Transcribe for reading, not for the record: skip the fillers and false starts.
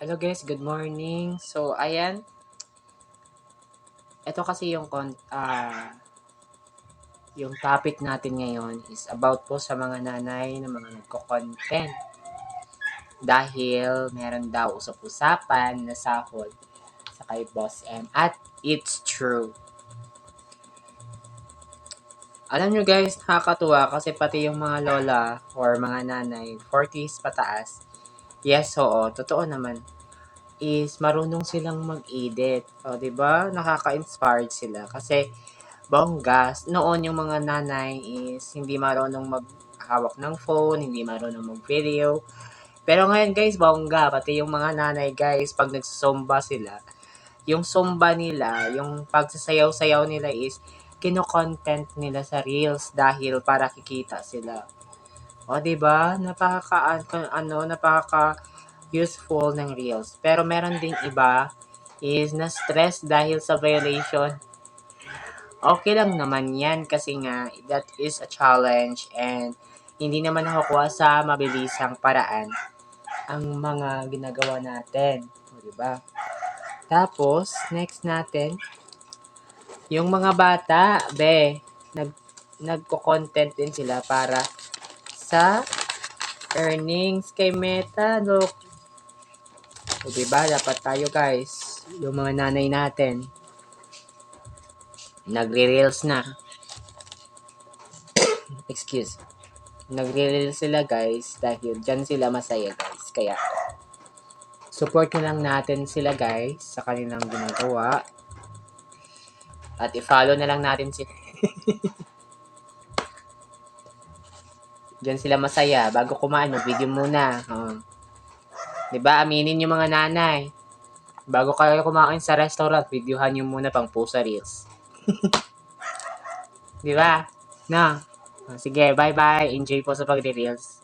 Hello guys, good morning. So, ayan. Ito kasi yung topic natin ngayon is about po sa mga nanay na mga nagko-content. Dahil meron daw usap-usapan na sahod sa kay Boss M. At it's true. Alam nyo guys, nakakatuwa kasi pati yung mga lola or mga nanay, 40s pataas, yes, oo, totoo naman, is marunong silang mag-edit. O, 'di ba? Nakaka-inspired sila kasi bongga. Noon yung mga nanay is hindi marunong maghawak ng phone, hindi marunong mag-video. Pero ngayon guys, bongga. Pati yung mga nanay guys, pag nagsumba sila, yung sumba nila, yung pagsasayaw-sayaw nila is kino-content nila sa reels dahil para kikita sila. O, 'di ba? Napaka useful ng reels. Pero meron ding iba is na-stress dahil sa violation. Okay lang naman yan kasi nga that is a challenge and hindi naman nakukuha sa mabilisang paraan ang mga ginagawa natin. O, diba? Tapos, next natin, yung mga bata, nagko-content din sila para sa earnings kay Meta, look. O, diba? Dapat tayo guys, yung mga nanay natin, nagre-reels na. Excuse. Nagre-reels sila guys dahil dyan sila masaya guys. Kaya, support na lang natin sila guys sa kanilang ginagawa. At i-follow na lang natin si dyan sila masaya. Bago kumain, mag-video muna. Diba? Aminin yung mga nanay. Bago kayo kumain sa restaurant, videohan nyo muna pang post sa reels. Diba? Na? Sige, bye-bye. Enjoy po sa pagre-reels.